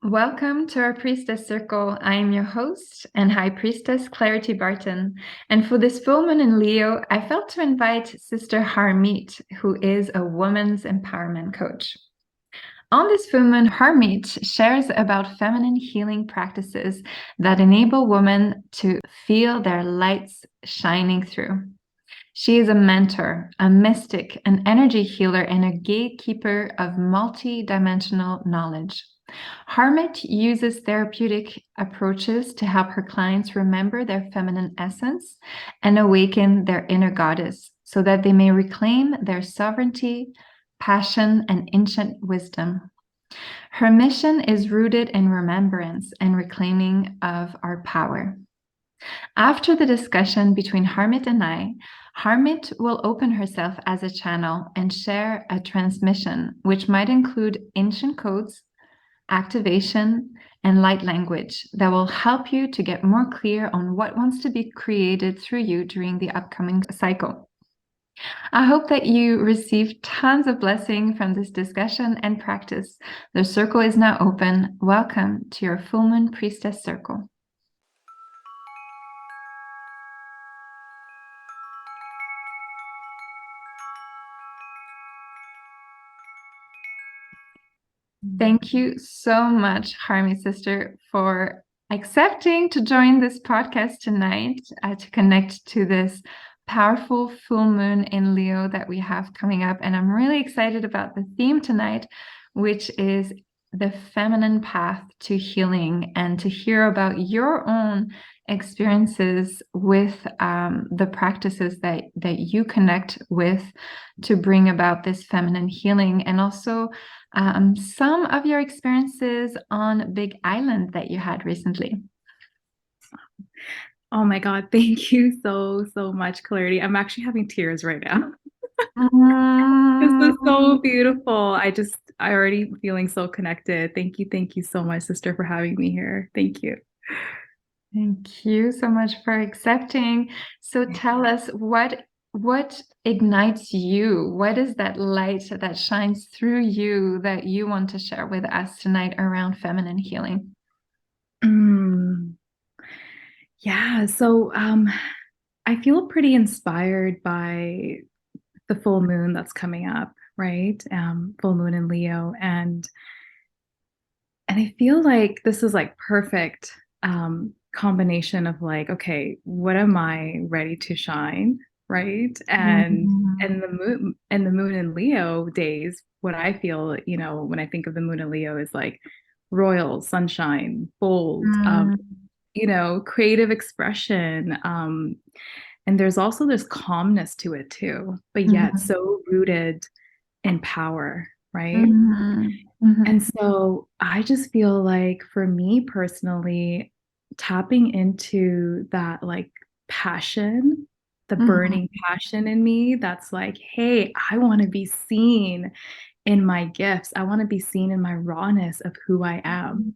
Welcome to our Priestess Circle. I am your host and High Priestess Clarity Barton. And for this full moon in Leo, I felt to invite Sister Harmeet, who is a woman's empowerment coach. On this full moon, Harmeet shares about feminine healing practices that enable women to feel their lights shining through. She is a mentor, a mystic, an energy healer, and a gatekeeper of multi-dimensional knowledge. Harmeet uses therapeutic approaches to help her clients remember their feminine essence and awaken their inner goddess so that they may reclaim their sovereignty, passion, and ancient wisdom. Her mission is rooted in remembrance and reclaiming of our power. After the discussion between Harmeet and I, Harmeet will open herself as a channel and share a transmission, which might include ancient codes, activation, and light language that will help you to get more clear on what wants to be created through you during the upcoming cycle. I hope that you receive tons of blessing from this discussion and practice. The circle is now open. Welcome to your full moon priestess circle. Thank you so much, Harmeet sister, for accepting to join this podcast tonight to connect to this powerful full moon in Leo that we have coming up. And I'm really excited about the theme tonight, which is the feminine path to healing, and to hear about your own experiences with the practices that you connect with to bring about this feminine healing, and also some of your experiences on Big Island that you had recently. Oh my God, thank you so much, Clarity. I'm actually having tears right now. This is so beautiful. I already feeling so connected. Thank you so much, sister, for having me here. Thank you. Thank you so much for accepting. So tell us what ignites you? What is that light that shines through you that you want to share with us tonight around feminine healing? Yeah, so I feel pretty inspired by the full moon that's coming up, right? Full moon in Leo, and I feel like this is like perfect combination of like, okay, what am I ready to shine, right? And the moon in Leo days, what I feel, when I think of the moon in Leo is like royal, sunshine, bold, creative expression. And there's also this calmness to it too, but yet so rooted in power, right? And so I just feel like for me personally, tapping into that like passion, the burning passion in me that's like, hey, I want to be seen in my gifts. I want to be seen in my rawness of who I am.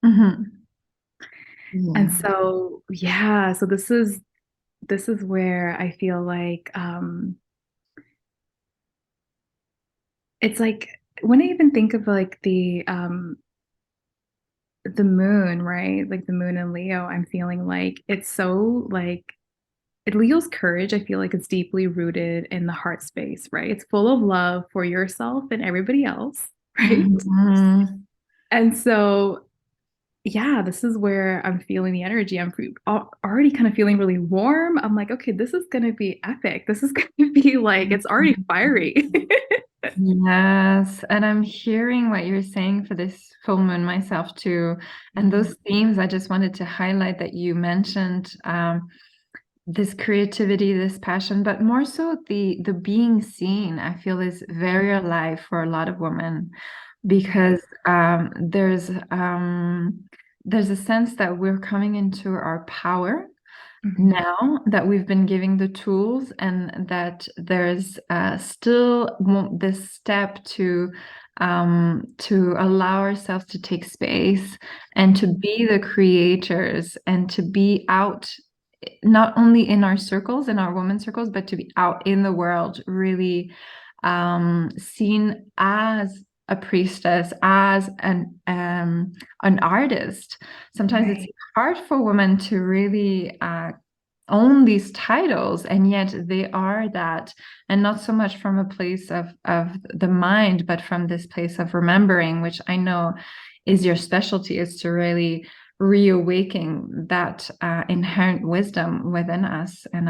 And so, yeah, so this is where I feel like it's like when I even think of like the moon, right? Like the moon in Leo, I'm feeling like it's so like Leo's courage, I feel like it's deeply rooted in the heart space, right? It's full of love for yourself and everybody else, right? And so, yeah, this is where I'm feeling the energy. I'm already kind of feeling really warm. I'm like, okay, this is going to be epic. This is going to be like, it's already fiery. Yes, and I'm hearing what you're saying for this full moon myself too. And those themes, I just wanted to highlight that you mentioned this creativity, this passion, but more so the being seen, I feel is very alive for a lot of women, because there's a sense that we're coming into our power now that we've been giving the tools, and that there's still this step to allow ourselves to take space and to be the creators, and to be out not only in our circles, in our women's circles, but to be out in the world, really seen as a priestess, as an artist. Sometimes it's Right. hard for women to really own these titles, and yet they are that, and not so much from a place of the mind, but from this place of remembering, which I know is your specialty, is to really reawaking that inherent wisdom within us. And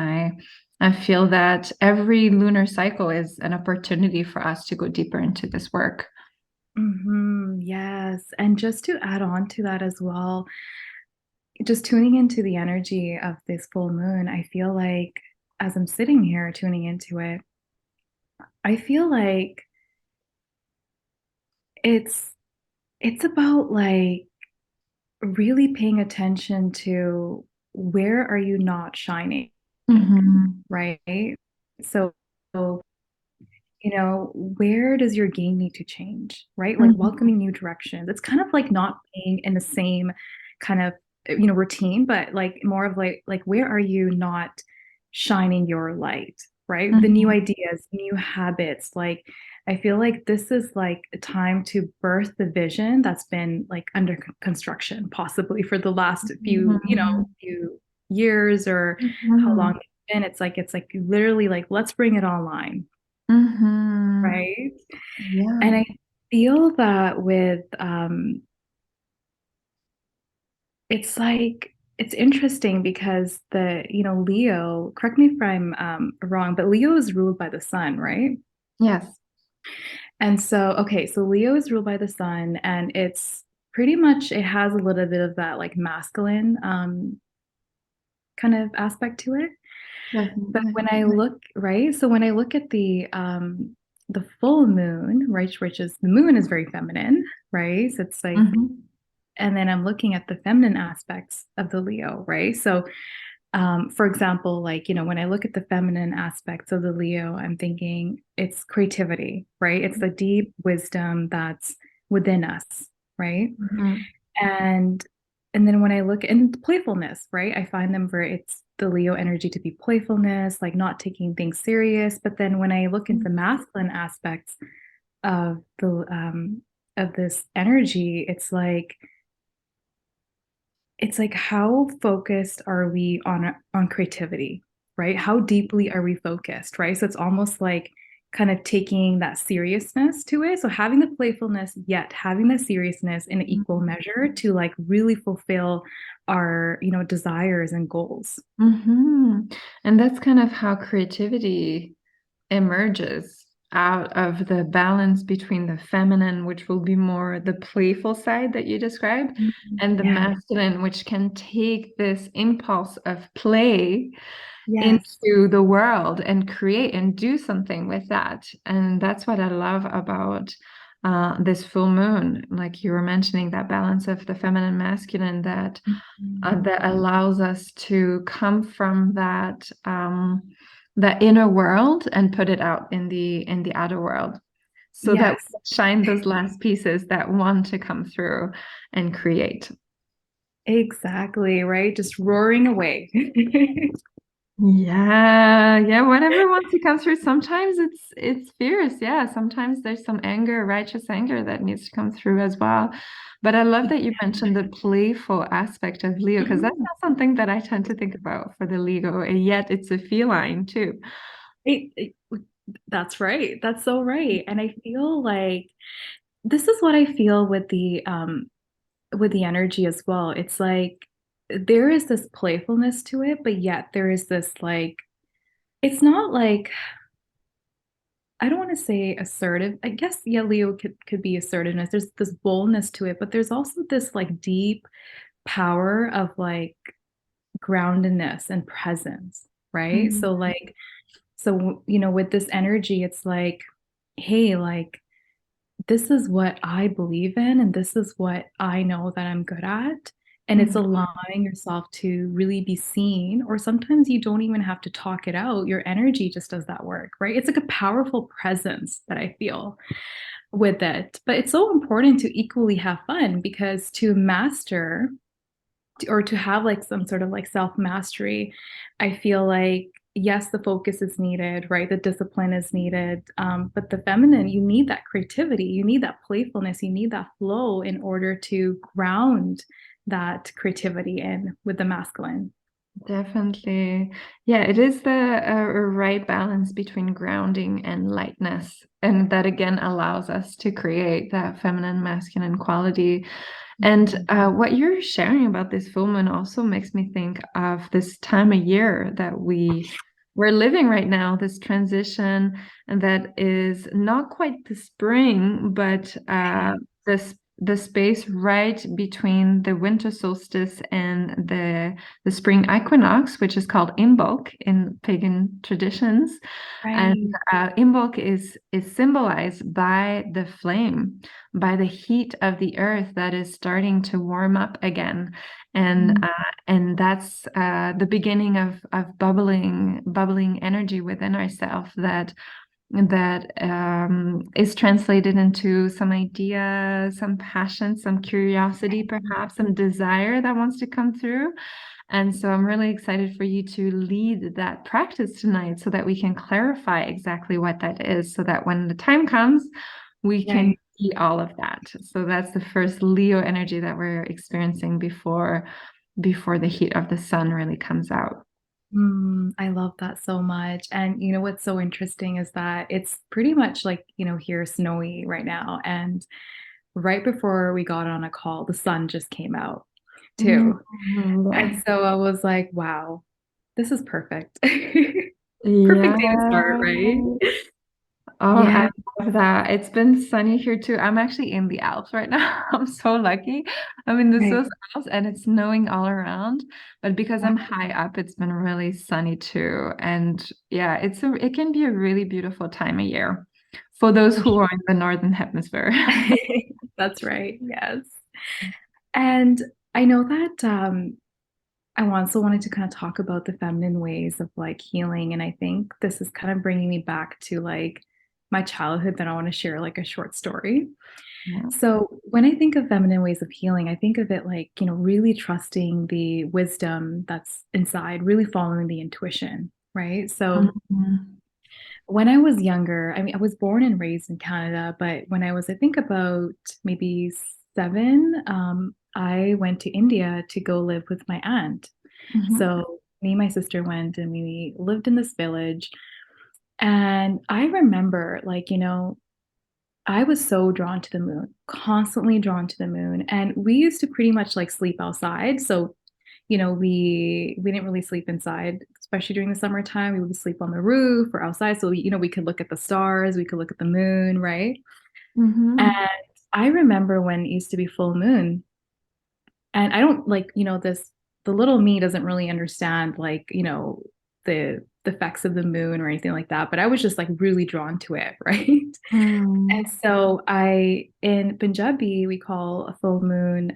I feel that every lunar cycle is an opportunity for us to go deeper into this work. Yes. And just to add on to that as well, just tuning into the energy of this full moon, I feel like as I'm sitting here tuning into it, I feel like it's it's about like really paying attention to where are you not shining, Mm-hmm. right? So, where does your game need to change, right? Like Mm-hmm. welcoming new directions. It's kind of like not being in the same kind of, routine, but like more of like where are you not shining your light, right? The new Mm-hmm. ideas, new habits. Like I feel like this is like a time to birth the vision that's been like under construction, possibly for the last few, Mm-hmm. few years or how long Mm-hmm. it's been. It's like literally like let's bring it online, Mm-hmm. right? Yeah. And I feel that with it's like it's interesting because Leo, correct me if I'm wrong, but Leo is ruled by the sun, right? Yes. And so, okay, so Leo is ruled by the sun, and it's pretty much it has a little bit of that like masculine kind of aspect to it. But Definitely. when I look, right, so when I look at the full moon, right, which is the moon is very feminine, right? So it's like, Mm-hmm. and then I'm looking at the feminine aspects of the Leo, right? So for example, like, when I look at the feminine aspects of the Leo, I'm thinking it's creativity, right? It's the deep wisdom that's within us, right? Mm-hmm. And and then when I look and playfulness, right? I find them very it's the Leo energy to be playfulness, like not taking things serious. But then when I look into the masculine aspects of the of this energy, it's like how focused are we on creativity, right? How deeply are we focused, right? So it's almost like kind of taking that seriousness to it. So having the playfulness, yet having the seriousness in equal measure to like really fulfill our, desires and goals. Mm-hmm. And that's kind of how creativity emerges out of the balance between the feminine, which will be more the playful side that you described, and the Yeah. masculine, which can take this impulse of play Yes. into the world and create and do something with that. And that's what I love about this full moon. Like you were mentioning, that balance of the feminine, masculine, that Mhm. that allows us to come from that inner world and put it out in the outer world, so that we Yes. can shine those last pieces that want to come through and create. Exactly, right? Just roaring away. Yeah, yeah, whatever wants to come through. Sometimes it's fierce. Yeah, sometimes there's some anger, righteous anger that needs to come through as well. But I love that you mentioned the playful aspect of Leo, because that's Mhm. not something that I tend to think about for the Leo, and yet it's a feline too. That's right. That's so right. And I feel like this is what I feel with the energy as well. It's like there is this playfulness to it, but yet there is this like it's not like I don't want to say assertive. I guess yeah, Leo could be assertiveness. There's this boldness to it, but there's also this like deep power of like groundedness and presence, right? Mhm. So with this energy, it's like, hey, like this is what I believe in, and this is what I know that I'm good at. And it's Mhm. allowing yourself to really be seen, or sometimes you don't even have to talk it out. Your energy just does that work, right? It's like a powerful presence that I feel with it. But it's so important to equally have fun because to master or to have like some sort of like self mastery, I feel like yes, the focus is needed, right? The discipline is needed. But the feminine, you need that creativity, you need that playfulness, you need that flow in order to ground that creativity in with the masculine. Definitely. Yeah, it is the right balance between grounding and lightness. And that again allows us to create that feminine masculine quality. And what you're sharing about this full moon also makes me think of this time of year that we're living right now, this transition, and that is not quite the spring, but this the space right between the winter solstice and the spring equinox, which is called Imbolc in pagan traditions. And Right. Imbolc is symbolized by the flame, by the heat of the earth that is starting to warm up again, and uh, and that's the beginning of bubbling energy within ourselves that is translated into some idea, some passion, some curiosity, perhaps some desire that wants to come through. And so I'm really excited for you to lead that practice tonight so that we can clarify exactly what that is, so that when the time comes, we can Right. see all of that. So that's the first Leo energy that we're experiencing before the heat of the sun really comes out. I love that so much. And you know what's so interesting is that it's pretty much like, here snowy right now. And right before we got on a call, the sun just came out too. And Mhm. so I was like, wow, this is perfect. Yeah. Perfect day to start, right? Oh, I Yeah, love that. It's been sunny here too. I'm actually in the Alps right now. I'm so lucky. I'm in the right. Swiss Alps and it's snowing all around. But because I'm high up, it's been really sunny too. And yeah, it can be a really beautiful time of year for those who are in the Northern Hemisphere. That's right. Yes. And I know that I also wanted to kind of talk about the feminine ways of like healing. And I think this is kind of bringing me back to like my childhood that I want to share like a short story. Yeah. So when I think of feminine ways of healing, I think of it like, really trusting the wisdom that's inside, really following the intuition, right? So Mhm. when I was younger, I mean, I was born and raised in Canada, but when I was, I think about maybe 7, I went to India to go live with my aunt. Mhm. So me and my sister went and we lived in this village. And I remember, like, I was so drawn to the moon, constantly drawn to the moon. And we used to pretty much like sleep outside. So, we didn't really sleep inside, especially during the summertime. We would sleep on the roof or outside. So, we could look at the stars, we could look at the moon, right? And Mhm. I remember when it used to be full moon, and I don't like, the little me doesn't really understand like, the effects of the moon or anything like that, but I was just like really drawn to it, right? And Mhm. so in Punjabi, we call a full moon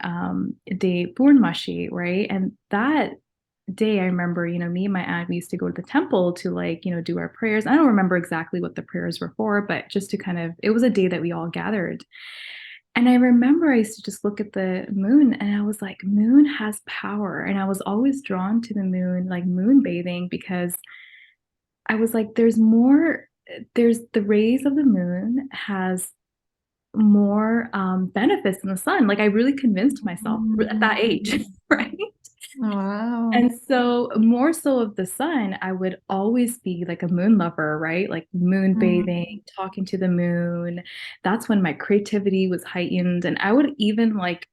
day Purnmashi, right? And that day, I remember, me and my aunt, we used to go to the temple to like, do our prayers. I don't remember exactly what the prayers were for, but just to kind of, it was a day that we all gathered. And I remember I used to just look at the moon and I was like, moon has power. And I was always drawn to the moon, like moon bathing, because I was like, there's the rays of the moon has more benefits than the sun. Like I really convinced myself at that age, Mhm. right? Wow. And so, more so of the sun, I would always be like a moon lover, right? Like moon bathing, Mhm. talking to the moon. That's when my creativity was heightened. And I would even like,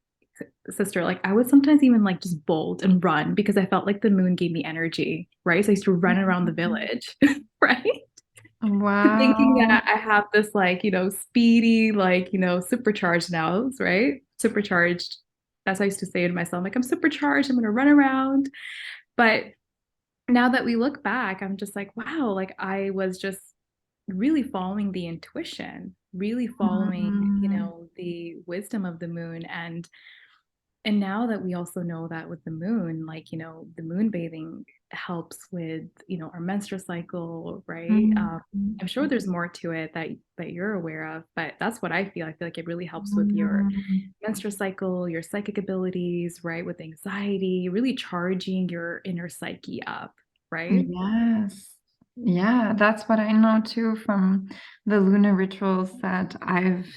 sister, like I would sometimes even like just bolt and run because I felt like the moon gave me energy, right? So I used to run around the village, right? Thinking Wow. that I have this like, speedy, like, supercharged now, right? Supercharged. That's what I used to say to myself, like, I'm supercharged, I'm gonna run around. But now that we look back, I'm just like, wow, like I was just really following the intuition, really following, Mhm. the wisdom of the moon. And now that we also know that with the moon, like, the moon bathing helps with, our menstrual cycle, right? Mhm. I'm sure there's more to it that you're aware of, but that's what I feel. I feel like it really helps with your Mhm. menstrual cycle, your psychic abilities, right? With anxiety, really charging your inner psyche up, right? Yes. Yeah, that's what I know too from the lunar rituals that I've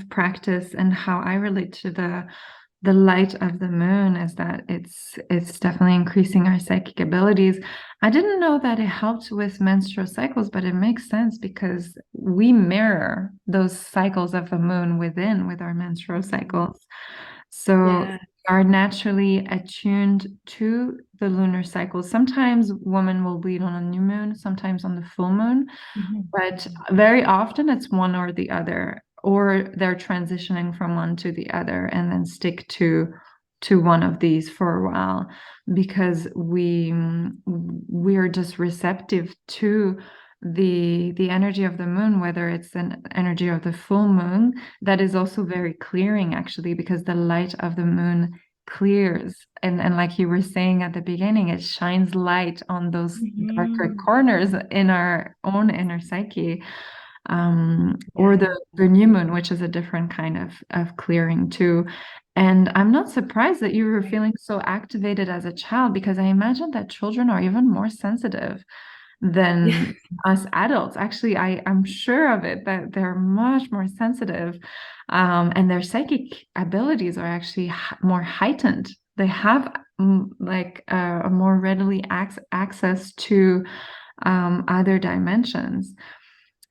practiced, and how I relate to the light of the moon is that it's definitely increasing our psychic abilities. I didn't know that it helped with menstrual cycles, but it makes sense because we mirror those cycles of the moon within with our menstrual cycles. So Yeah. are naturally attuned to the lunar cycles. Sometimes women will bleed on a new moon, sometimes on the full moon, Mhm. but very often it's one or the other, or they're transitioning from one to the other and then stick to one of these for a while because we're just receptive to the energy of the moon, whether it's an energy of the full moon that is also very clearing actually, because the light of the moon clears, and like you were saying at the beginning, it shines light on those darker Mhm. corners in our own inner psyche, or Yeah. the new moon, which is a different kind of clearing too. And I'm not surprised that you were Right. feeling so activated as a child, because I imagine that children are even more sensitive Yeah. than us adults. Actually, I'm sure of it that they're much more sensitive, and their psychic abilities are actually more heightened. They have like a more readily access to other dimensions,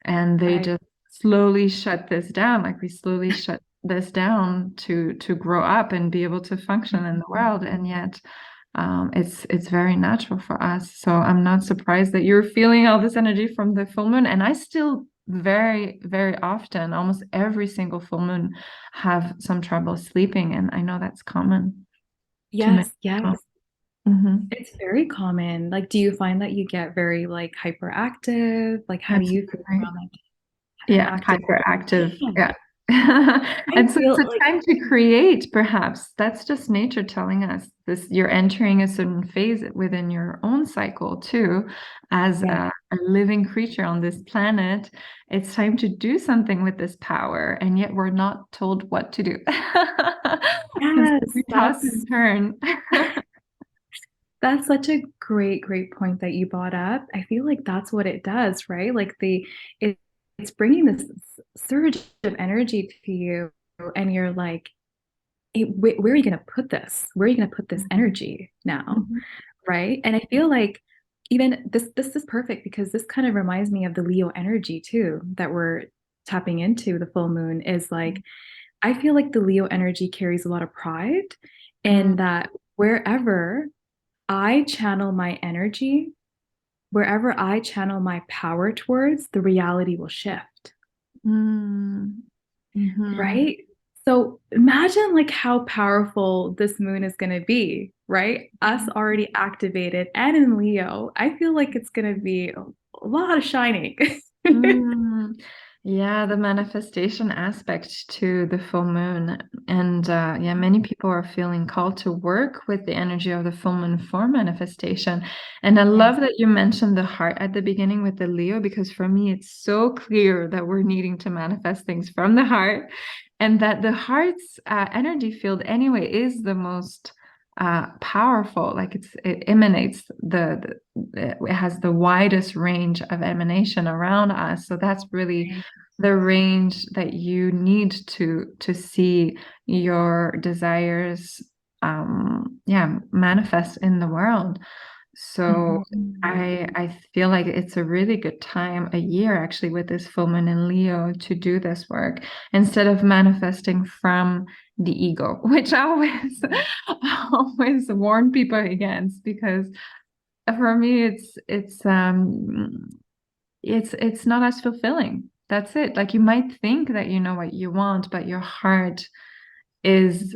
and they I just slowly shut this down. Like we slowly shut this down to grow up and be able to function in the world, and yet it's very natural for us. So I'm not surprised that you're feeling all this energy from the full moon. And I still very often, almost every single full moon, have some trouble sleeping, and I know that's common to many yes, yes. people. Mhm. It's very common. Like, do you find that you get very like hyperactive? Like, how do That's you feel right. around like Yeah, active? hyperactive. Yeah. Yeah. I And so it's feel a like time to create, perhaps. That's just nature telling us this. You're entering a certain phase within your own cycle too, as yeah. a living creature on this planet. It's time to do something with this power, and yet we're not told what to do. And so Yes, we toss and turn. that's such a great point that you brought up. I feel like that's what it does, right? Like it, it's bringing this surge of energy to you, and you're like, where are you going to put this? Where are you going to put this energy now? Mhm. Right? And I feel like even this is perfect because this kind of reminds me of the Leo energy too that we're tapping into the full moon is like I feel like the Leo energy carries a lot of pride Mm, and that wherever I channel my energy, wherever I channel my power towards, the reality will shift. mm, mhm. Right? So imagine like how powerful this moon is going to be, right? Us already activated and in Leo, I feel like it's going to be a lot of shining. Mm, yeah, the manifestation aspect to the full moon. And yeah, many people are feeling called to work with the energy of the full moon for manifestation. And I Yes. love that you mentioned the heart at the beginning with the Leo, because for me, it's so clear that we're needing to manifest things from the heart, and that the heart's energy field, anyway, is the most powerful. Like it emanates it has the widest range of emanation around us. So that's really the range that you need to see your desires, yeah, manifest in the world. So Mhm. I feel like it's a really good time, a year actually, with this full moon in Leo to do this work instead of manifesting from the ego, which I always always warn people against, because for me it's not as fulfilling. That's it. Like you might think that you know what you want, but your heart is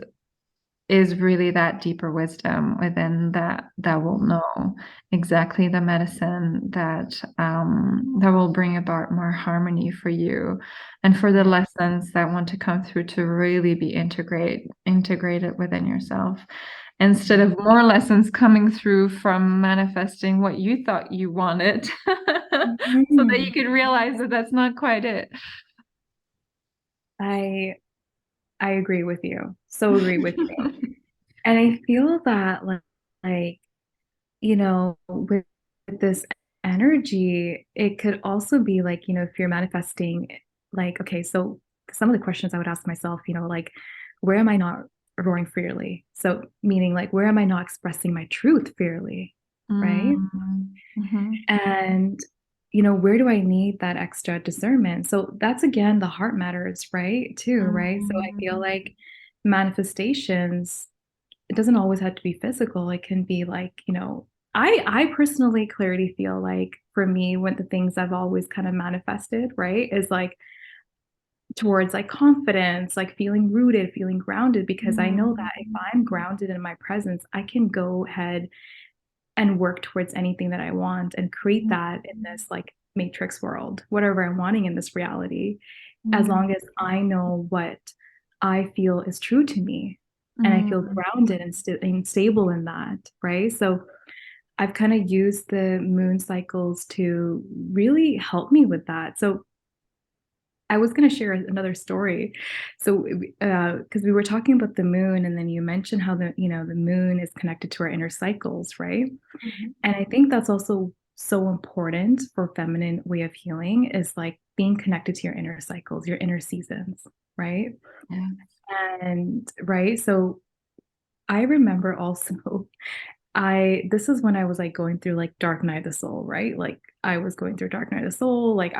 is really that deeper wisdom within that will know exactly the medicine that will bring about more harmony for you, and for the Yeah. lessons that want to come through to really be integrated within yourself, instead of more lessons coming through from manifesting what you thought you wanted, so that you Mhm. could realize that that's not quite it. I I agree with you. So agree with you. And I feel that like you know, with this energy, it could also be like, if you're manifesting, like, okay, so some of the questions I would ask myself, like, where am I not roaring freely? So, meaning, like, where am I not expressing my truth freely? Right. Mm-hmm. And, where do I need that extra discernment? So, that's again, the heart matters, right? Too, right? So, I feel Mm-hmm. like manifestations, it doesn't always have to be physical. It can be like, I personally clarity feel like for me, one of the things I've always kind of manifested, right, is like towards like confidence, like feeling rooted, feeling grounded, because I know that if I'm grounded in my presence, I can go ahead and work towards anything that I want and create that in this like matrix world, whatever I'm wanting in this reality, as long as I know what I feel is true to me and I feel Mm-hmm. grounded and stable in that, right? So I've kind of used the moon cycles to really help me with that. So I was going to share another story. So, because we were talking about the moon, and then you mentioned how the moon is connected to our inner cycles, right? And I think that's also so important for feminine way of healing is like being connected to your inner cycles, your inner seasons, right? Yeah. And right, so I remember also this is when I was like going through like Dark Night of the Soul, right? Like I was going through Dark Night of the Soul. Like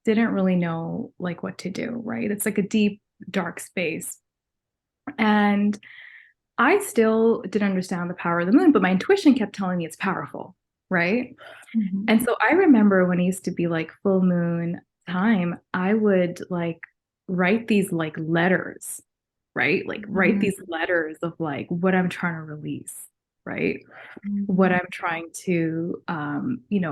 didn't really know like what to do, right? It's like a deep, dark space. And I still didn't understand the power of the moon, but my intuition kept telling me it's powerful, right? Mm-hmm. And so I remember when it used to be like full moon time, I would like write these like letters, right? Like write these letters of like what I'm trying to release, right? What I'm trying to,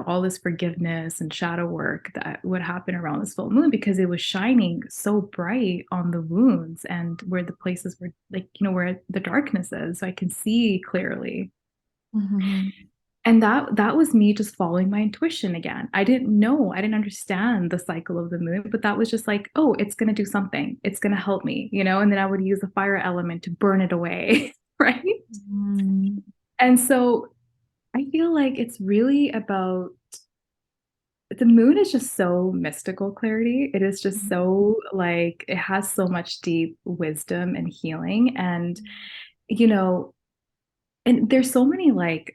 all this forgiveness and shadow work that would happen around this full moon because it was shining so bright on the wounds and where the places were like, where the darkness is. So I can see clearly. Mm-hmm. And that was me just following my intuition again. I didn't know, I didn't understand the cycle of the moon, but that was just like, oh, it's going to do something. It's going to help me, and then I would use the fire element to burn it away, right? Mm-hmm. And so I feel like it's really about the moon is just so mystical clarity. It is just so like it has so much deep wisdom and healing. And, you know, and there's so many like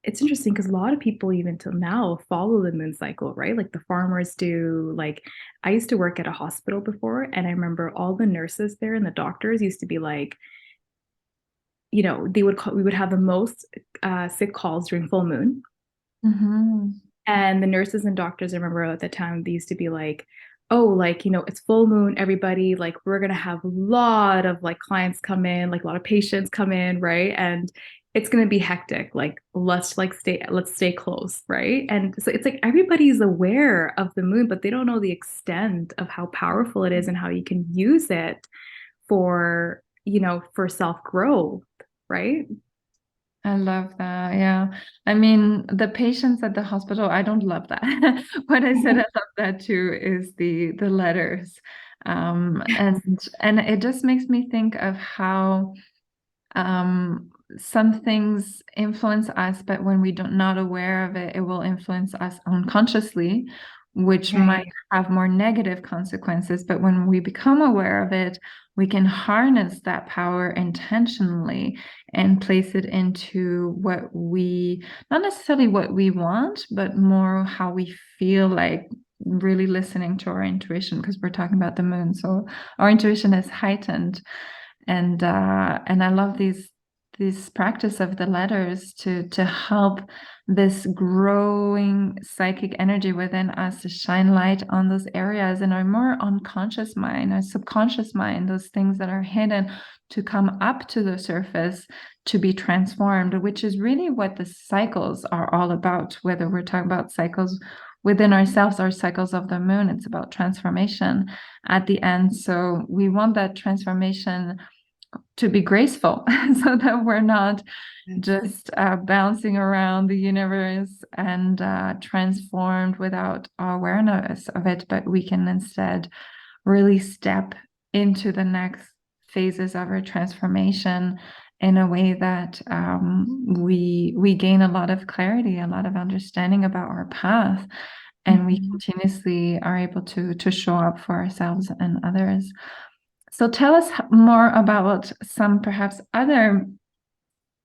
it's interesting because a lot of people even till now follow the moon cycle, right? Like the farmers do. Like I used to work at a hospital before, and I remember all the nurses there and the doctors used to be like, we would have the most sick calls during full moon. Mm-hmm. And the nurses and doctors, I remember at the time, they used to be like, oh, like, it's full moon, everybody, like, we're going to have a lot of like clients come in, like a lot of patients come in, right? And it's going to be hectic. Like, let's stay close, right? And so it's like everybody's aware of the moon, but they don't know the extent of how powerful it is and how you can use it for, for self growth, right? I love that. Yeah. I mean, the patients at the hospital, I don't love that. What I said I love that too is the letters. And it just makes me think of how some things influence us, but when we don't not aware of it, it will influence us unconsciously, which might Right. have more negative consequences. But when we become aware of it, we can harness that power intentionally and place it into what we, not necessarily what we want, but more how we feel like really listening to our intuition, because we're talking about the moon. So our intuition is heightened and I love these practice of the letters to help this growing psychic energy within us to shine light on those areas in our more unconscious mind, our subconscious mind, those things that are hidden to come up to the surface to be transformed, which is really what the cycles are all about, whether we're talking about cycles within ourselves or cycles of the moon. It's about transformation at the end. So we want that transformation to be graceful so that we're not Yes. just bouncing around the universe and transformed without our awareness of it, but we can instead really step into the next phases of our transformation in a way that we gain a lot of clarity, a lot of understanding about our path, and we Mhm. continuously are able to show up for ourselves and others. So tell us more about some perhaps other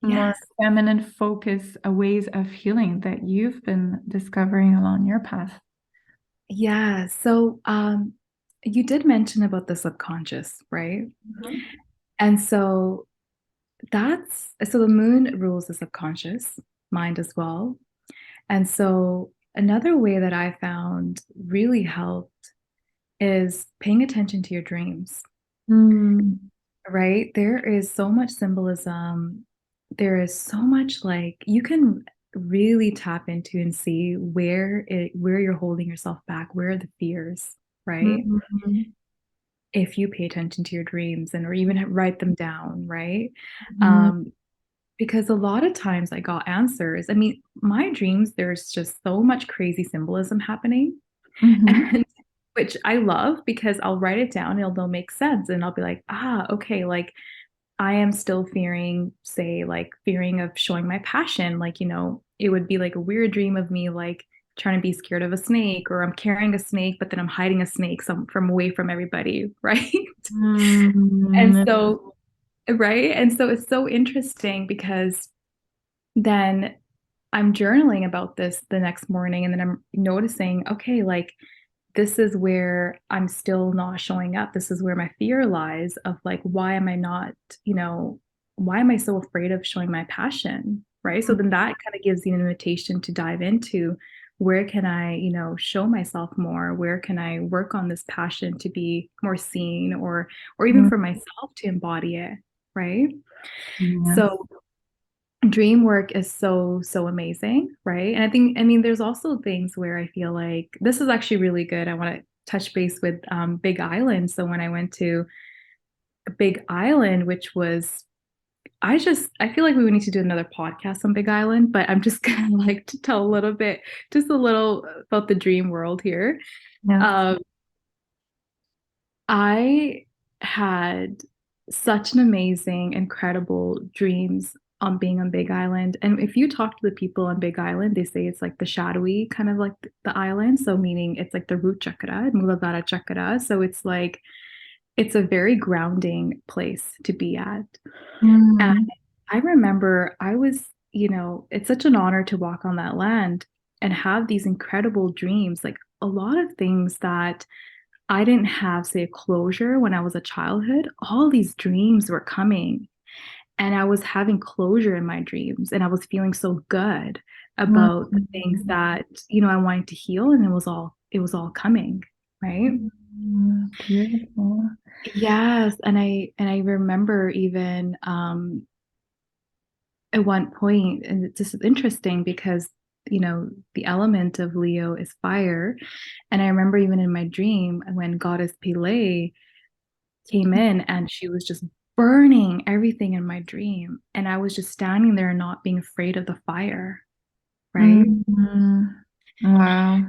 more Yes. feminine focus ways of healing that you've been discovering along your path. Yeah. So, you did mention about the subconscious, right? Mhm. And so so the moon rules the subconscious mind as well. And so another way that I found really helped is paying attention to your dreams, Mm. right? There is so much symbolism. There is so much like you can really tap into and see where you're holding yourself back, where are the fears, right? Mhm. If you pay attention to your dreams and or even write them down, right? Mhm. Because a lot of times I got answers. I mean, my dreams, there's just so much crazy symbolism happening, Mhm. and which I love because I'll write it down, they'll make sense, and I'll be like, ah, okay, like I am still fearing, say, like fearing of showing my passion. Like, it would be like a weird dream of me like trying to be scared of a snake, or I'm carrying a snake, but then I'm hiding a snake from away from everybody, right? And Mhm. so, right? And so it's so interesting because then I'm journaling about this the next morning and then I'm noticing, okay, like this is where I'm still not showing up. This is where my fear lies of like, why am I not, why am I so afraid of showing my passion? Right. So then that kind of gives you an invitation to dive into where can I, show myself more? Where can I work on this passion to be more seen or even for myself to embody it? Right. Yes. So dream work is so amazing, right? And I mean there's also things where I feel like this is actually really good. I want to touch base with Big Island. So when I went to Big Island, which was I feel like we would need to do another podcast on Big Island, but I'm just gonna like to tell a little bit, just a little about the dream world here. Yes. um I had such an amazing, incredible dreams on being on Big Island. And if you talk to the people on Big Island, they say it's like the shadowy kind of like the island. So meaning it's like the root chakra, Muladhara chakra. So it's like it's a very grounding place to be at. And Mm. I remember I was, it's such an honor to walk on that land and have these incredible dreams, like a lot of things that I didn't have, say, a closure when I was a childhood. All these dreams were coming, and I was having closure in my dreams, and I was feeling so good about the things Mm. that, I wanted to heal, and it was all coming, right? Beautiful. Yes, and I remember even at one point, and this is interesting because the element of Leo is fire, and I remember even in my dream when goddess Pele came in and she was just burning everything in my dream. And I was just standing there not being afraid of the fire. Right. Mhm. Wow.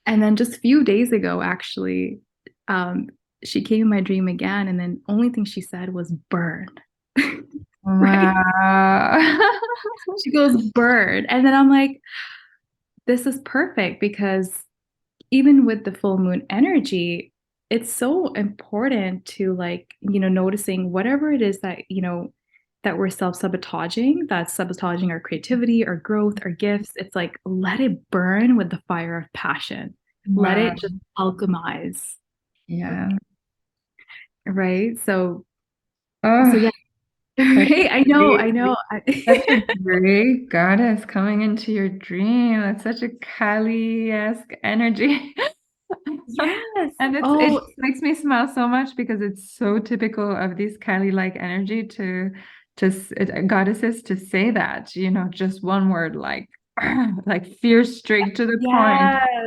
And then just a few days ago, actually, um, she came in my dream again. And then only thing she said was burn. Right. Wow. She goes, burn. And then I'm like, this is perfect because even with the full moon energy, it's so important to like, noticing whatever it is that, that we're self-sabotaging, that's sabotaging our creativity, our growth, our gifts. It's like, let it burn with the fire of passion. Let Wow. it just alchemize. Yeah. Right. So Oh, yeah. that's Right. I know. great. I know. Such a great goddess coming into your dream. That's such a Kali-esque energy. Yes. And it Oh, just makes me smile so much because it's so typical of these Kali-like energy to goddesses to say that, just one word like fierce straight to the point.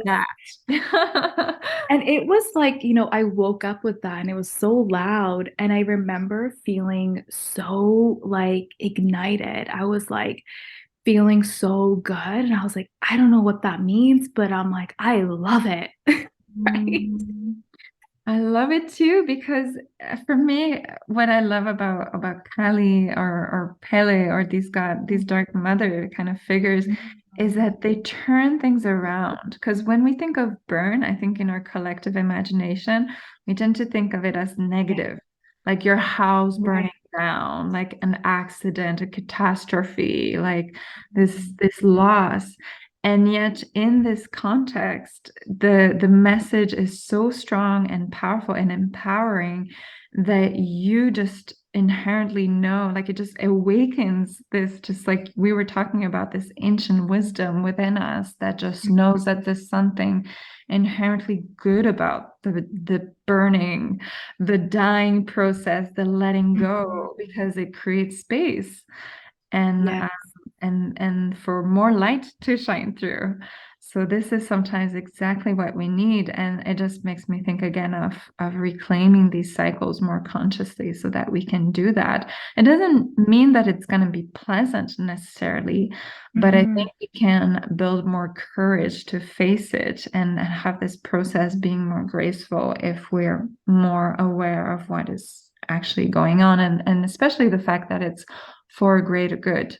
yes. That. And it was like, I woke up with that and it was so loud. And I remember feeling so like ignited. I was like feeling so good. And I was like, I don't know what that means, but I'm like, I love it. Right. Mm. I love it too because for me, what I love about Kali or Pele or these dark mother kind of figures is Mhm. that they turn things around. Because when we think of burn, I think in our collective imagination, we tend to think of it as Yeah. negative, like your house burning Right. down, like an accident, a catastrophe, like this Mhm. this loss. And yet, in this context, the message is so strong and powerful and empowering that you just inherently know, like it just awakens this, just like we were talking about, this ancient wisdom within us that just knows that there's something inherently good about the burning, the dying process, the letting Mhm. go, because it creates space and Yeah. and for more light to shine through. So this is sometimes exactly what we need, and it just makes me think again of reclaiming these cycles more consciously so that we can do that. It doesn't mean that it's going to be pleasant necessarily, but I Mhm. think we can build more courage to face it and have this process being more graceful if we're more aware of what is actually going on, and especially the fact that it's for greater good.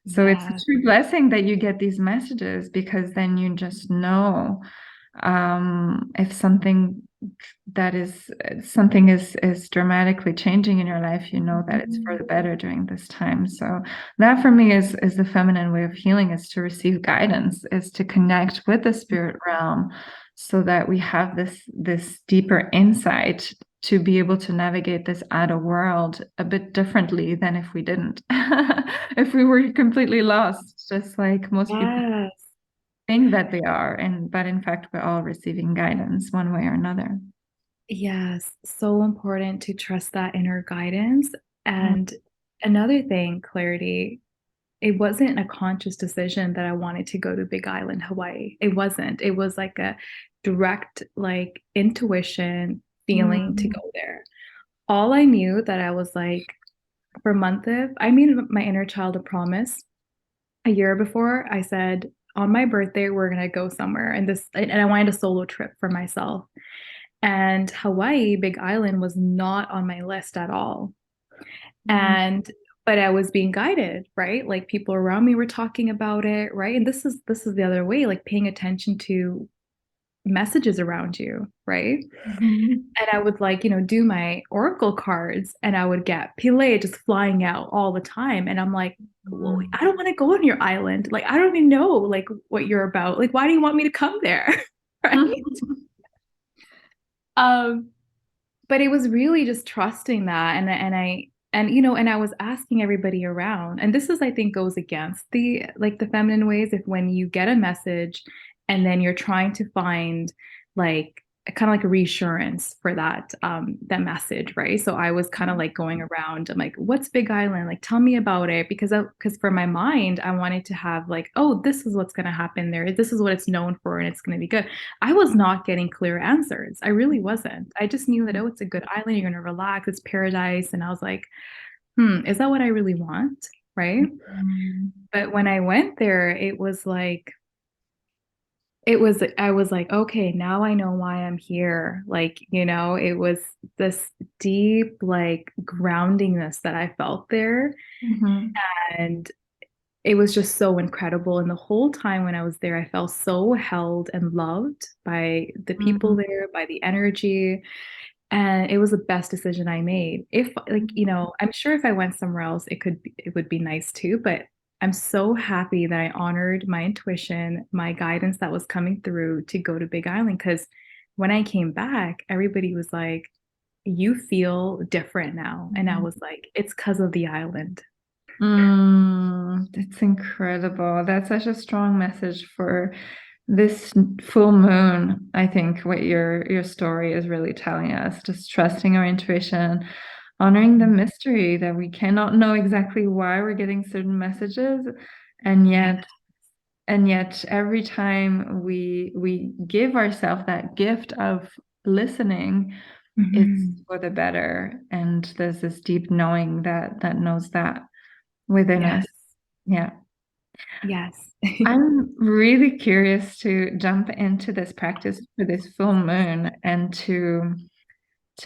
So it's a Yes. true blessing that you get these messages because then you just know if something is dramatically changing in your life, you know that it's for the better during this time. So that for me is the feminine way of healing, is to receive guidance, is to connect with the spirit realm so that we have this deeper insight to be able to navigate this outer world a bit differently than if we didn't. If we were completely lost, just like most people Yes. think that they are, and but in fact we're all receiving guidance one way or another. Yes. So important to trust that inner guidance. Mm. And another thing, clarity, it wasn't a conscious decision that I wanted to go to Big Island, Hawaii. It wasn't. It was like a direct, like intuition feeling to Mm. go there. All I knew that I was like, for a month of, I made my inner child a promise a year before. I said, on my birthday, we're gonna go somewhere. And I wanted a solo trip for myself. And Hawaii, Big Island, was not on my list at all. Mm. And but I was being guided, right? Like people around me were talking about it, right? And this is the other way, like paying attention to messages around you, right? Mhm. And I would like, do my oracle cards and I would get Pele just flying out all the time. And I'm like, well, Mm. I don't want to go on your island. Like, I don't even know like what you're about. Like, why do you want me to come there? Right. Um, but it was really just trusting that. And I was asking everybody around. And this is, I think, goes against the feminine ways. If when you get a message and then you're trying to find like kind of like a reassurance for that message, right? So I was kind of like going around. I'm like, what's Big Island? Like, tell me about it, because for my mind, I wanted to have like, oh, this is what's going to happen there. This is what it's known for, and it's going to be good. I was not getting clear answers. I really wasn't. I just knew that, oh, it's a good island. You're going to relax. It's paradise. And I was like, is that what I really want? Right. Mm. But when I went there, I was like, okay, now I know why I'm here. Like, it was this deep, like, groundingness that I felt there. Mhm. And it was just so incredible. And the whole time when I was there, I felt so held and loved by the people Mhm. there, by the energy. And it was the best decision I made. If like, I'm sure if I went somewhere else, it would be nice too, but I'm so happy that I honored my intuition, my guidance that was coming through to go to Big Island. Because when I came back, everybody was like, you feel different now. And I Mhm. was like, it's because of the island. That's incredible. That's such a strong message for this full moon. I think what your story is really telling us, just trusting our intuition, honoring the mystery that we cannot know exactly why we're getting certain messages, and Yeah. yet every time we give ourselves that gift of listening, it's Mhm. for the better. And there's this deep knowing that knows that within Yes. us. Yeah. Yes. I'm really curious to jump into this practice for this full moon and to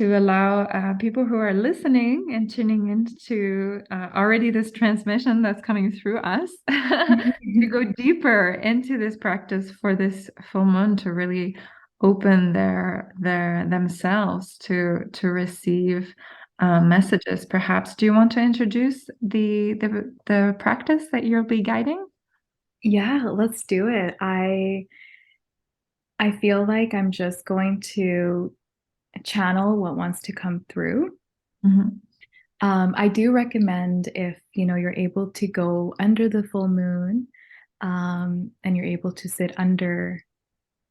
allow people who are listening and tuning into already this transmission that's coming through us to go deeper into this practice for this full moon to really open their themselves to receive messages. Perhaps, do you want to introduce the practice that you'll be guiding? Yeah, let's do it. I feel like I'm just going to channel what wants to come through. Mhm. I do recommend if you're able to go under the full moon, and you're able to sit under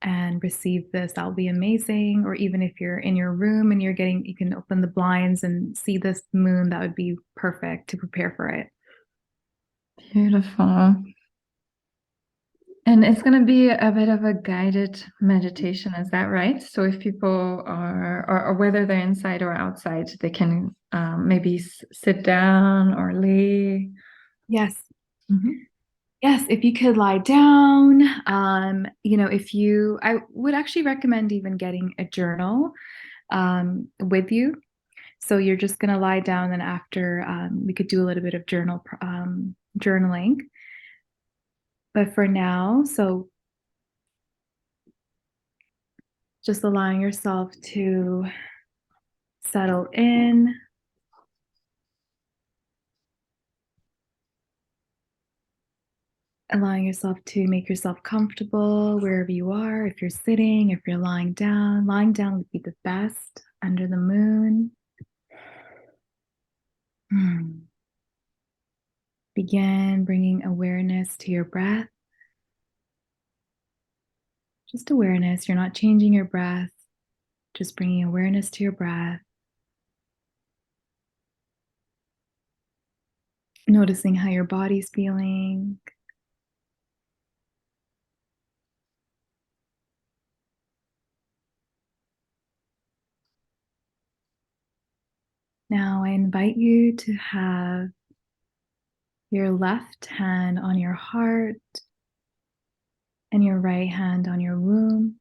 and receive this, that'll be amazing. Or even if you're in your room and you can open the blinds and see this moon, that would be perfect to prepare for it. Beautiful. And it's going to be a bit of a guided meditation, is that right? So if people are, or whether they're inside or outside, they can maybe sit down or lay. Yes. Mhm. Yes, if you could lie down, I would actually recommend even getting a journal with you. So you're just going to lie down, and after we could do a little bit of journaling. But for now, so just allowing yourself to settle in, allowing yourself to make yourself comfortable wherever you are. If you're sitting, if you're lying down would be the best under the moon. Hmm. Begin bringing awareness to your breath. Just awareness. You're not changing your breath, just bringing awareness to your breath. Noticing how your body's feeling. Now, I invite you to have your left hand on your heart and your right hand on your womb.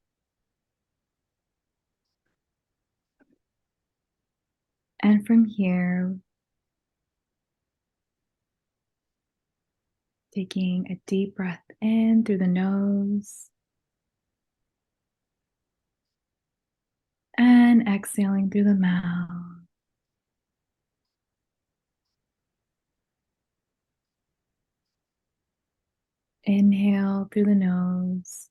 And from here, taking a deep breath in through the nose and exhaling through the mouth. Inhale through the nose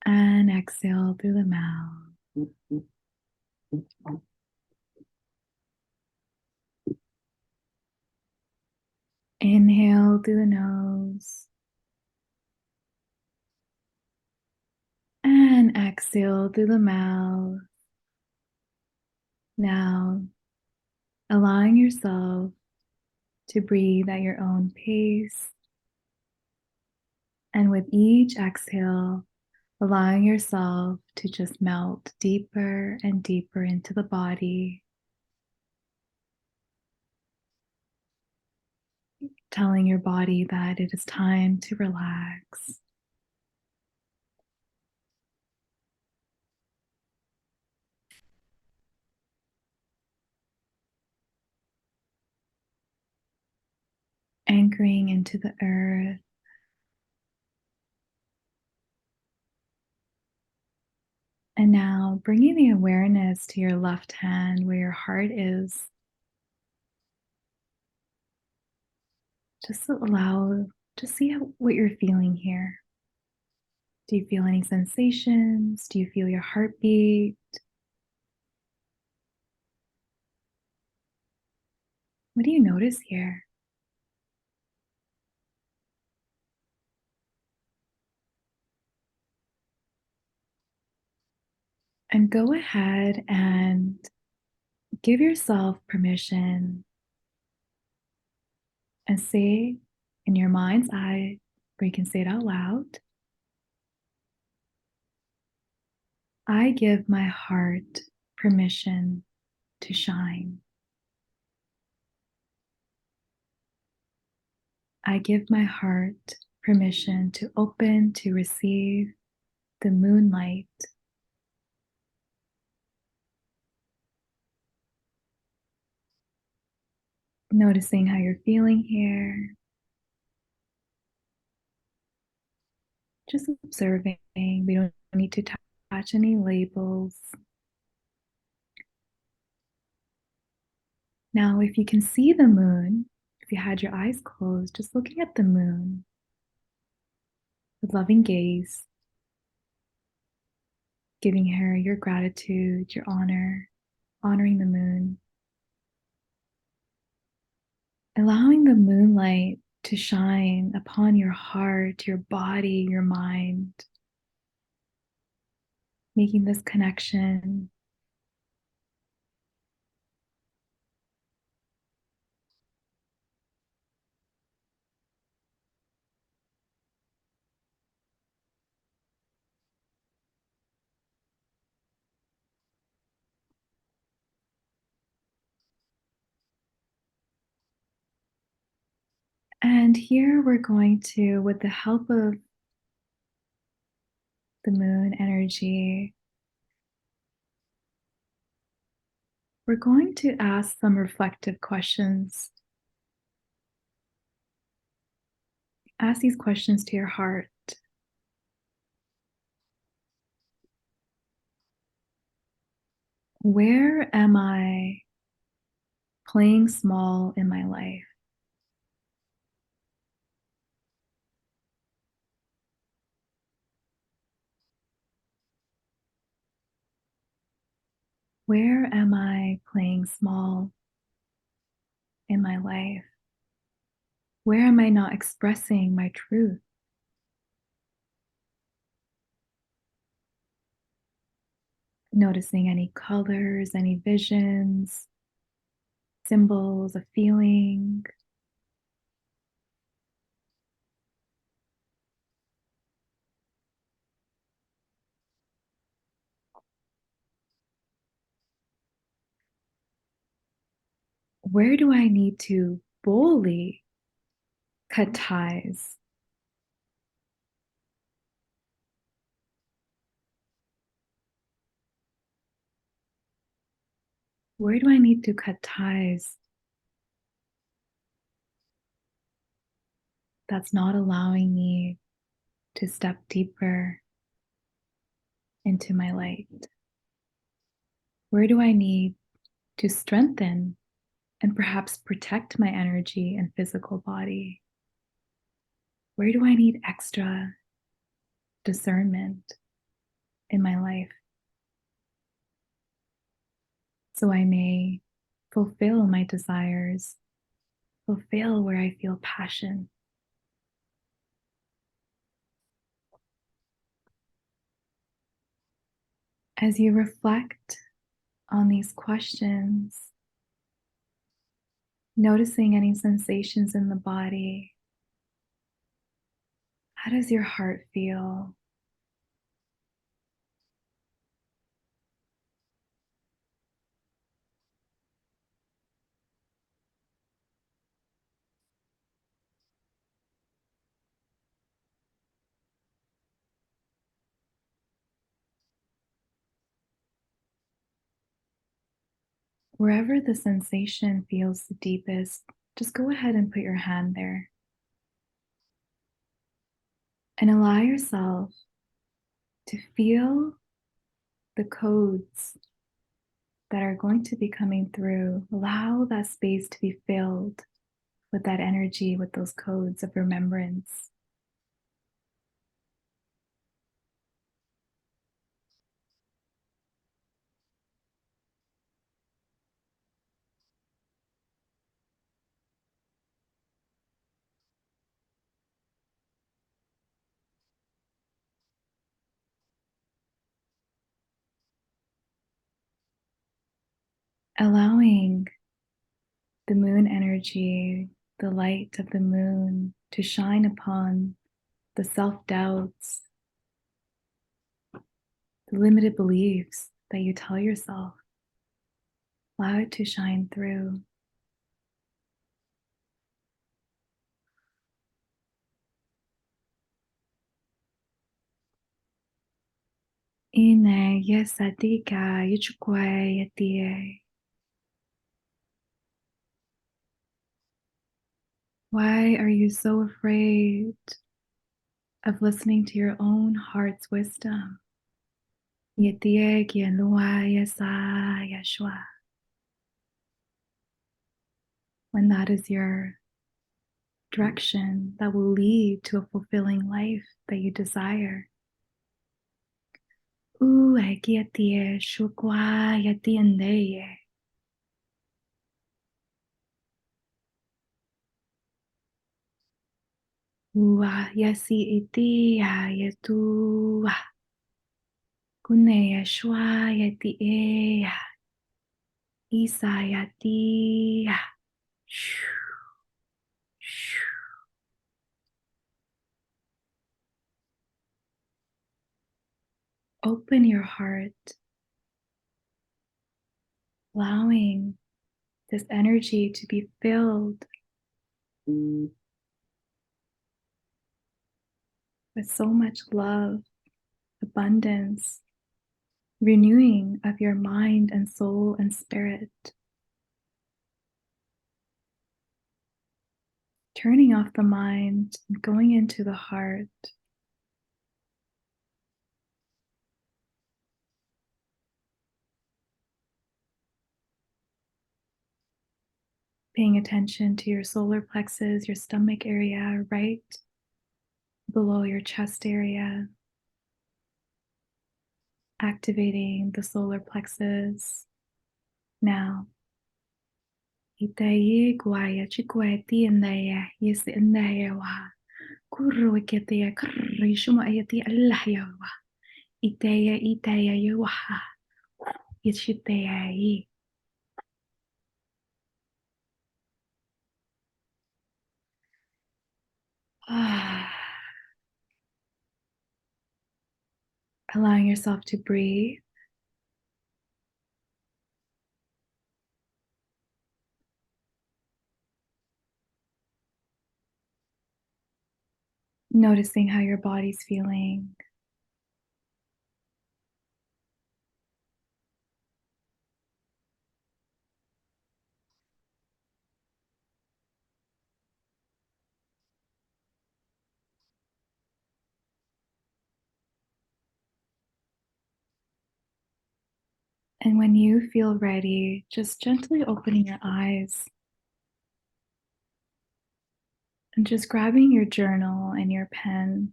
and exhale through the mouth. Inhale through the nose and exhale through the mouth. Now, allowing yourself to breathe at your own pace. And with each exhale, allowing yourself to just melt deeper and deeper into the body, telling your body that it is time to relax. Anchoring into the earth. And now bringing the awareness to your left hand where your heart is. Just see what you're feeling here. Do you feel any sensations? Do you feel your heartbeat? What do you notice here? And go ahead and give yourself permission and say in your mind's eye, or you can say it out loud, I give my heart permission to shine. I give my heart permission to open to receive the moonlight. Noticing how you're feeling here. Just observing. We don't need to attach any labels. Now, if you can see the moon, if you had your eyes closed, just looking at the moon with loving gaze, giving her your gratitude, your honor, honoring the moon, allowing the moonlight to shine upon your heart, your body, your mind, making this connection. And here we're going to, with the help of the moon energy, we're going to ask some reflective questions. Ask these questions to your heart. Where am I playing small in my life? Where am I playing small in my life? Where am I not expressing my truth? Noticing any colors, any visions, symbols, a feeling. Where do I need to boldly cut ties? Where do I need to cut ties that's not allowing me to step deeper into my light? Where do I need to strengthen and perhaps protect my energy and physical body? Where do I need extra discernment in my life so I may fulfill my desires, fulfill where I feel passion? As you reflect on these questions, noticing any sensations in the body, how does your heart feel? Wherever the sensation feels the deepest, just go ahead and put your hand there and allow yourself to feel the codes that are going to be coming through. Allow that space to be filled with that energy, with those codes of remembrance. Allowing the moon energy, the light of the moon to shine upon the self-doubts, the limited beliefs that you tell yourself. Allow it to shine through. Ine yesadika yichukwe yatie. Why are you so afraid of listening to your own heart's wisdom? Yatie kianua yasa yashua. When that is your direction that will lead to a fulfilling life that you desire. Yatie shukwa yatiendeye. Yasi iti yetu kune yashua yati isa yati. Open your heart, allowing this energy to be filled with so much love, abundance, renewing of your mind and soul and spirit, turning off the mind and going into the heart. Paying attention to your solar plexus, your stomach area, right below your chest area. Activating the solar plexus now. Itaye guaya chikweti indaya yes indaya wa kuru ketia krishuma ayati Allah yawa itaya yawa yishitaya. Allowing yourself to breathe. Noticing how your body's feeling. And when you feel ready, just gently opening your eyes and just grabbing your journal and your pen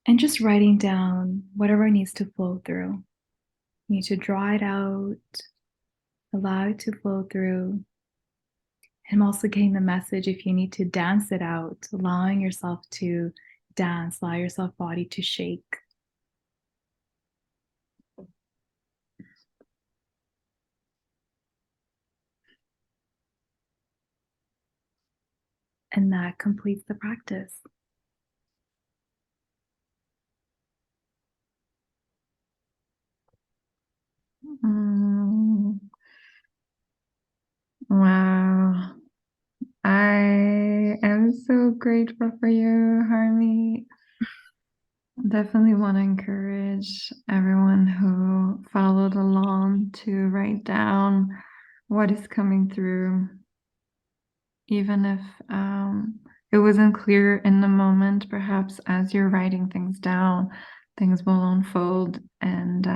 and just writing down whatever needs to flow through. You need to draw it out, allow it to flow through. I'm also getting the message if you need to dance it out, allowing yourself to dance, allow yourself body to shake. And that completes the practice. Wow. I am so grateful for you, Harmeet. Definitely want to encourage everyone who followed along to write down what is coming through, even if it wasn't clear in the moment. Perhaps as you're writing things down, things will unfold and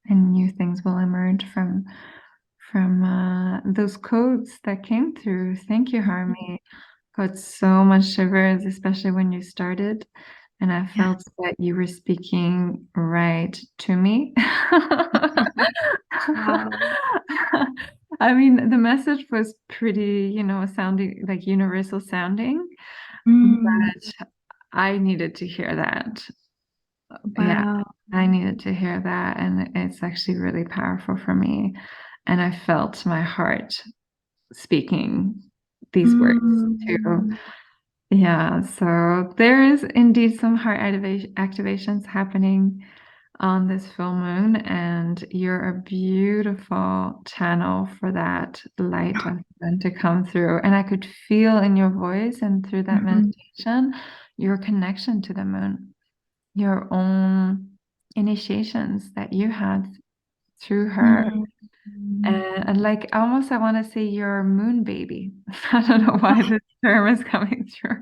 new things will emerge from those codes that came through. Thank you, Harmeet. Got so much shivers, especially when you started. And I felt that you were speaking right to me. Wow. I mean, the message was pretty, sounding like universal sounding, but I needed to hear that. Yeah, Wow. I needed to hear that. And it's actually really powerful for me. And I felt my heart speaking these words too. Yeah, so there is indeed some heart activations happening on this full moon, and you're a beautiful channel for that light of the sun to come through. And I could feel in your voice and through that meditation your connection to the moon, your own initiations that you had through her. Mm. And like almost I want to say you're a moon baby. I don't know why this term is coming through.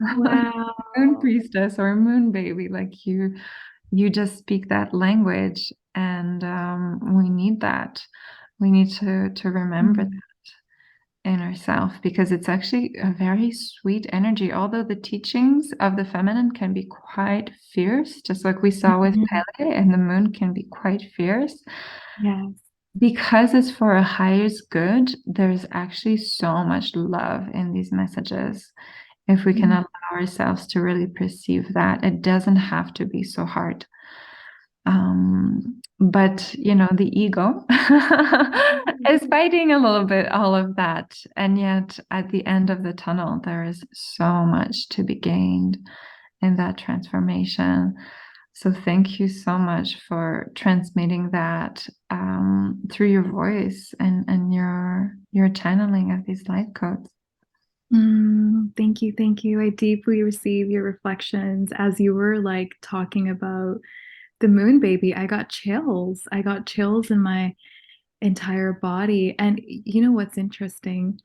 Moon Wow. priestess or moon baby, like you just speak that language, and we need that. We need to remember Mm. that in ourselves, because it's actually a very sweet energy. Although the teachings of the feminine can be quite fierce, just like we saw with Mhm. Pele, and the moon can be quite fierce. Yes. Because it's for a highest good, there's actually so much love in these messages. If we can Mm. allow ourselves to really perceive that, it doesn't have to be so hard. But the ego is fighting a little bit all of that. And yet at the end of the tunnel, there is so much to be gained in that transformation. So thank you so much for transmitting that through your voice and your channeling of these life codes. Thank you. Thank you. I deeply receive your reflections as you were like talking about the moon baby. I got chills. I got chills in my entire body. And you know what's interesting?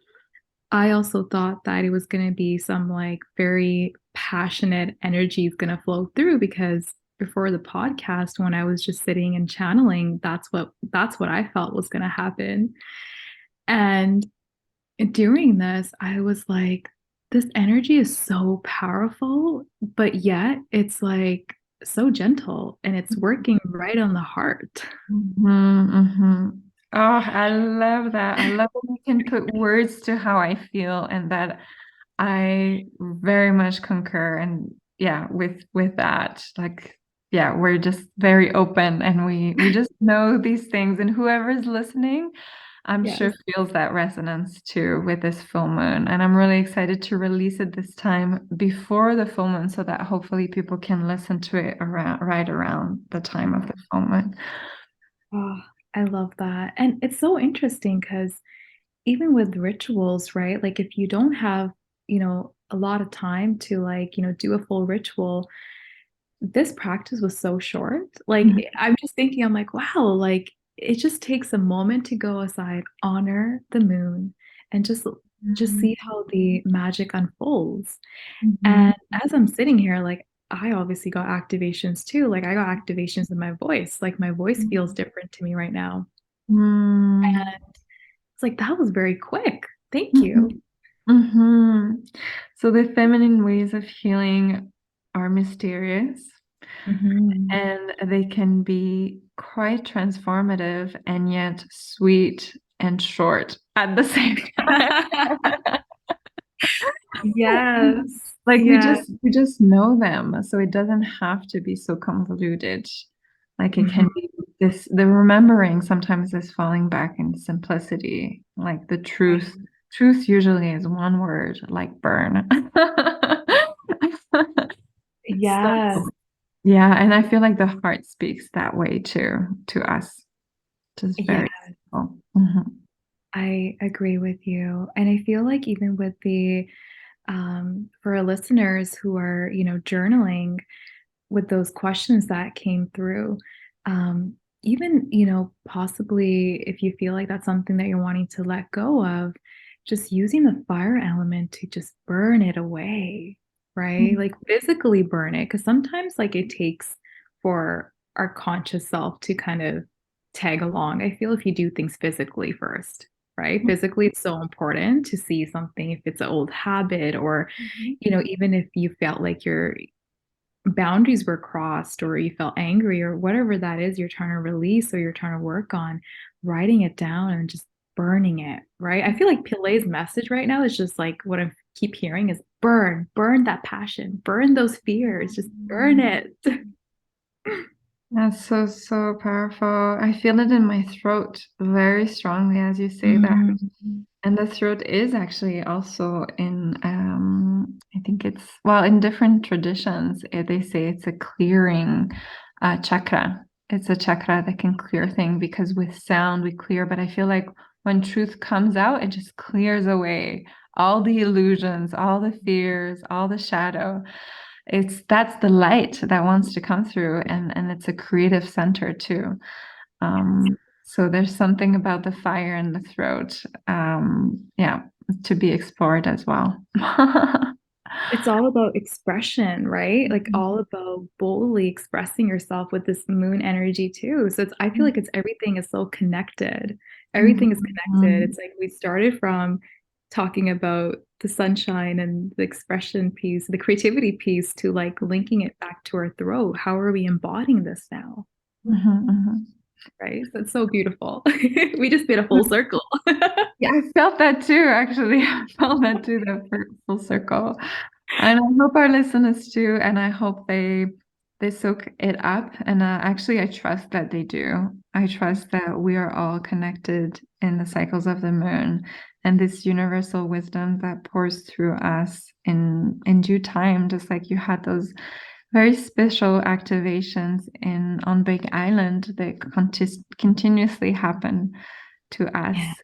I also thought that it was going to be some like very passionate energy is going to flow through because before the podcast when I was just sitting and channeling, that's what I felt was going to happen. And during this, I was like, this energy is so powerful, but yet it's like so gentle and it's working right on the heart. Mm-hmm. Oh, I love that. I love when we can put words to how I feel, and that I very much concur. And yeah, with that, like, yeah, we're just very open, and we just know these things, and whoever's listening, I'm Yes. sure feels that resonance too with this full moon. And I'm really excited to release it this time before the full moon so that hopefully people can listen to it right around the time of the full moon. Oh, I love that. And it's so interesting because even with rituals, right? Like if you don't have, a lot of time to like, do a full ritual, this practice was so short. Like I'm just thinking, I'm like, wow, like it just takes a moment to go aside, honor the moon, and just Mhm. see how the magic unfolds. Mhm. And as I'm sitting here, like I obviously got activations too. Like I got activations in my voice. Like my voice feels different to me right now. Mhm. And it's like that was very quick. Thank you. Mhm. Mhm. So the feminine ways of healing are mysterious, Mhm. and they can be quite transformative and yet sweet and short at the same time. Yes. Like we Yeah. just we just know them, so it doesn't have to be so convoluted. Like it Mhm. can be this, the remembering sometimes is falling back in simplicity. Like the truth usually is one word, like burn. So Yes. yeah, and I feel like the heart speaks that way too to us, which is Yeah, very cool. Mhm. I agree with you. And I feel like even with the for our listeners who are, journaling with those questions that came through, even, possibly if you feel like that's something that you're wanting to let go of, just using the fire element to just burn it away, right? Like physically burn it. Cause sometimes like it takes for our conscious self to kind of tag along. I feel if you do things physically first, right? Physically, it's so important to see something if it's an old habit or, Mhm. even if you felt like your boundaries were crossed or you felt angry or whatever that is you're trying to release or you're trying to work on, writing it down and just burning it, right? I feel like Pilay's message right now is just like what I keep hearing is burn that passion, burn those fears, just burn it. That's so, so powerful. I feel it in my throat very strongly as you say that. Mhm. And the throat is actually also in, I think it's, well, in different traditions, they say it's a clearing chakra. It's a chakra that can clear things because with sound we clear, but I feel like when truth comes out, it just clears away all the illusions, all the fears, all the shadow. that's the light that wants to come through, and it's a creative center too. So there's something about the fire in the throat, yeah, to be explored as well. It's all about expression, right? Like all about boldly expressing yourself with this moon energy too. So I feel like it's everything is so connected. Everything is connected. Mhm. It's like we started from talking about the sunshine and the expression piece, the creativity piece, to like linking it back to our throat. How are we embodying this now? Mhm, mhm. Right? So it's so beautiful. We just did a full circle. Yeah, I felt that too, actually. I felt that too, the full circle. And I hope our listeners do, and I hope they soak it up. And actually, I trust that they do. I trust that we are all connected in the cycles of the moon and this universal wisdom that pours through us in due time, just like you had those very special activations in on Big Island that continuously happen to Yeah. us.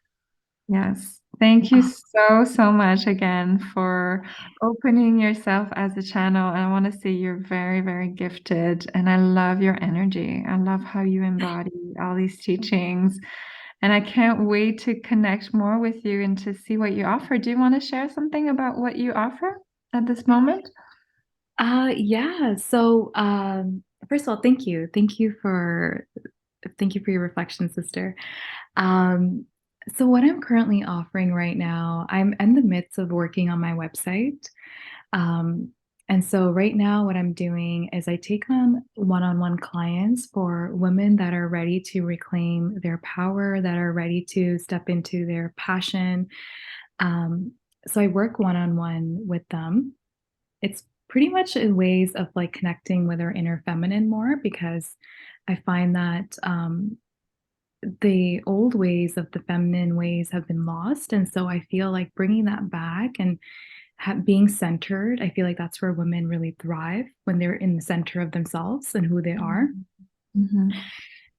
Yes. Thank you Oh, so, so much again for opening yourself as a channel. And I want to say you're very, very gifted. And I love your energy. I love how you embody all these teachings. And I can't wait to connect more with you and to see what you offer. Do you want to share something about what you offer at this moment? yeah. So, first of all, thank you. Thank you for your reflection, sister. Um, so what I'm currently offering right now, I'm in the midst of working on my website. Um, and so right now, what I'm doing is I take on one-on-one clients for women that are ready to reclaim their power, that are ready to step into their passion. Um, so I work one-on-one with them. It's pretty much in ways of like connecting with our inner feminine more because I find that the old ways of the feminine ways have been lost. And so I feel like bringing that back and being centered, I feel like that's where women really thrive when they're in the center of themselves and who they are. Mm-hmm.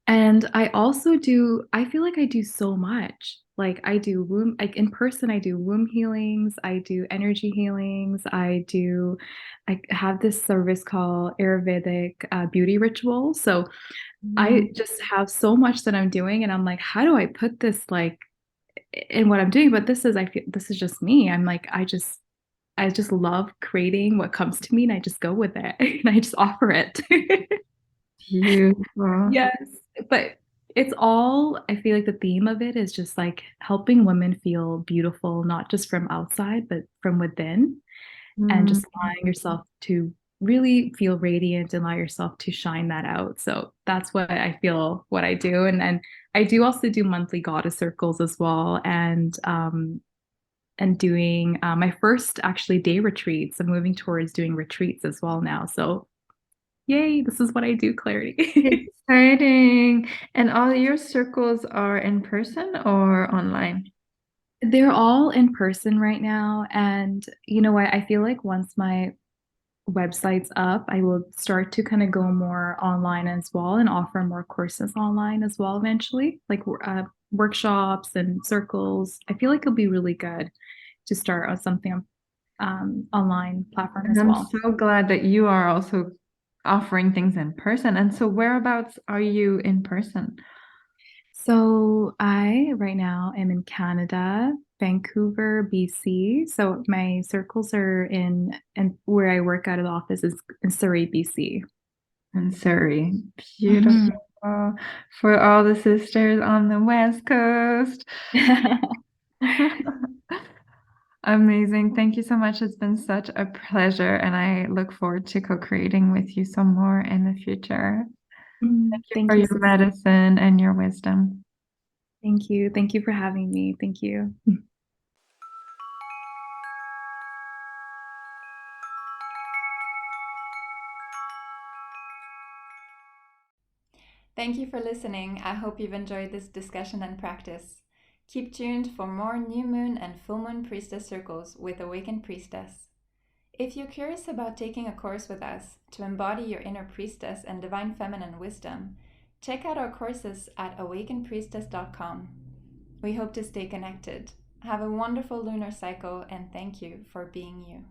And I also do, I feel like I do so much. Like I do womb, like in person, I do womb healings, I do energy healings, I have this service called Ayurvedic beauty ritual. So I just have so much that I'm doing, and I'm like, how do I put this like in what I'm doing? But I feel this is just me. I'm like, I just love creating what comes to me, and I just go with it, and I just offer it. Beautiful. Yes, but it's all, I feel like the theme of it is just like helping women feel beautiful, not just from outside, but from within, and Mm. just allowing yourself to really feel radiant and allow yourself to shine that out. So that's what I feel what I do. And I do also do monthly goddess circles as well. And doing my first actually day retreats. I'm moving towards doing retreats as well now. So yay, this is what I do, Clarity. Exciting. And all your circles are in person or online? They're all in person right now. And you know what? I feel like once my website's up, I will start to kind of go more online as well and offer more courses online as well eventually, like workshops and circles. I feel like it'll be really good to start on something online platform And as I'm well. so glad that you are also offering things in person. And so, whereabouts are you in person? So I right now am in Canada, Vancouver, BC. So my circles are in, and where I work out of the office is in Surrey, BC. In Surrey. Mhm. Beautiful. For all the sisters on the West Coast. Amazing. Thank you so much. It's been such a pleasure, and I look forward to co-creating with you some more in the future. Thank you for Thank you, your sis. medicine and your wisdom. Thank you. Thank you for having me. Thank you. Thank you for listening. I hope you've enjoyed this discussion and practice. Keep tuned for more new moon and full moon priestess circles with Awakened Priestess. If you're curious about taking a course with us to embody your inner priestess and divine feminine wisdom, check out our courses at awakenedpriestess.com. We hope to stay connected. Have a wonderful lunar cycle and thank you for being you.